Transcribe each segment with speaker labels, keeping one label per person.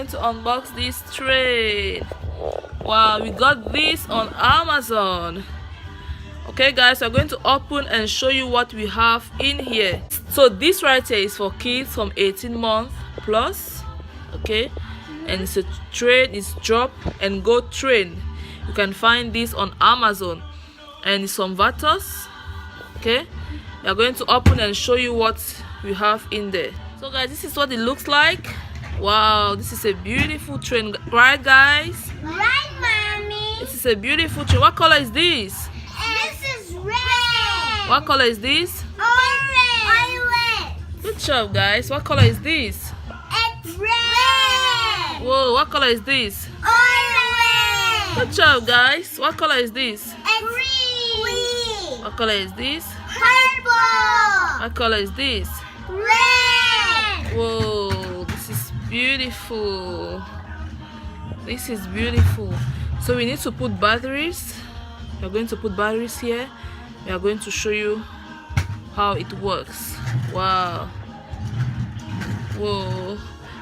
Speaker 1: to unbox this train. Wow, we got this on Amazon. Okay guys, we're going to open and show you what we have in here. So this right here is for kids from 18 months plus. Okay, and it's a train, it's drop and go train. You can find this on Amazon, and it's from Vatos. Okay, we are going to open and show you what we have in there. So guys, this is what it looks like. Wow, this is a beautiful train, right guys?
Speaker 2: Right, mommy.
Speaker 1: This is a beautiful train. What color is this?
Speaker 2: This is red.
Speaker 1: What color is this?
Speaker 2: Orange.
Speaker 1: Good job guys. What color is this?
Speaker 2: It's red.
Speaker 1: Whoa, what color is this?
Speaker 2: Orange.
Speaker 1: Good job guys. What color is this?
Speaker 2: Green.
Speaker 1: What color is this?
Speaker 2: Purple.
Speaker 1: What color is this?
Speaker 2: Red.
Speaker 1: Whoa, this is beautiful. This is beautiful. So we need to put batteries. We are going to put batteries here. We are going to show you how it works. Wow. Whoa.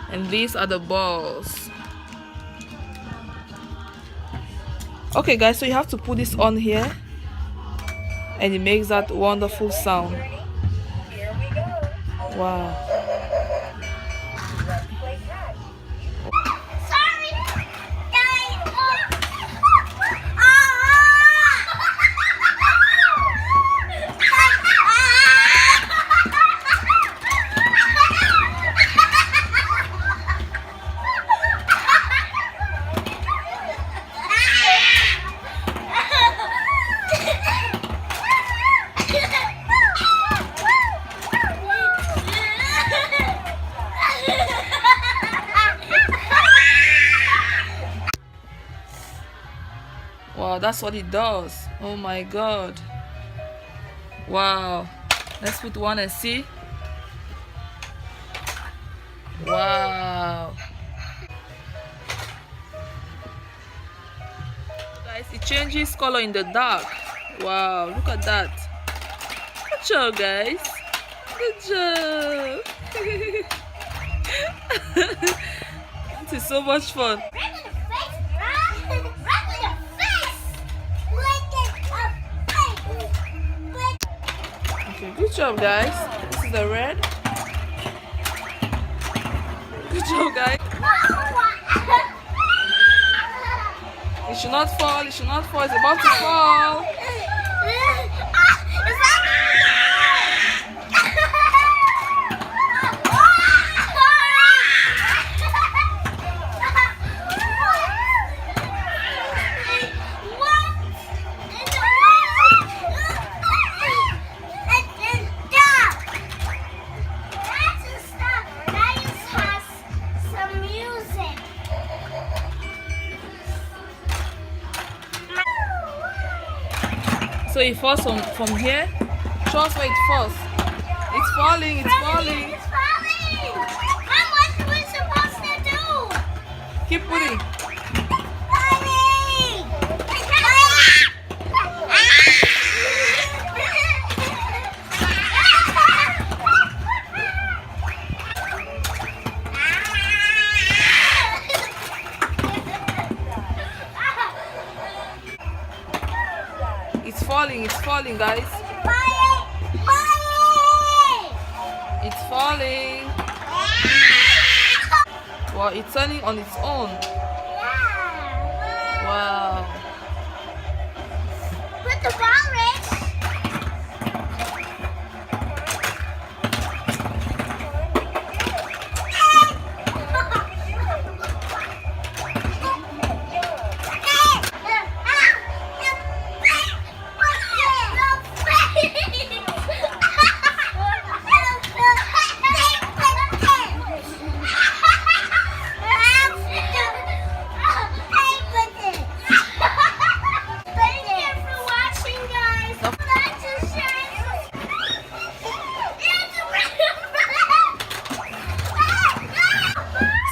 Speaker 1: And these are the balls. Okay guys, so you have to put this on here, and it makes that wonderful sound. Wow. Wow, that's what it does. Oh my god. Wow. Let's put one and see. Wow. Guys, it changes color in the dark. Wow, look at that. Good job, guys. Good job. This is so much fun. Okay, good job guys. This is the red. Good job guys. It should not fall, it should not fall, it's about to fall. So it falls from here. Show us where it falls. It's falling, it's falling.
Speaker 2: It's falling. Mom, what are we supposed to do?
Speaker 1: Keep putting. It's falling guys. It's falling. Wow, it's turning on its own. Wow.
Speaker 2: Put the ball, Rich.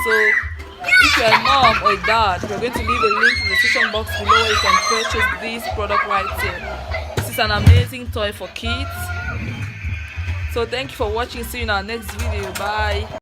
Speaker 1: So if you're a mom or a dad, we're going to leave a link in the description box below where you can purchase this product right here. This is an amazing toy for kids. So thank you for watching. See you in our next video. Bye.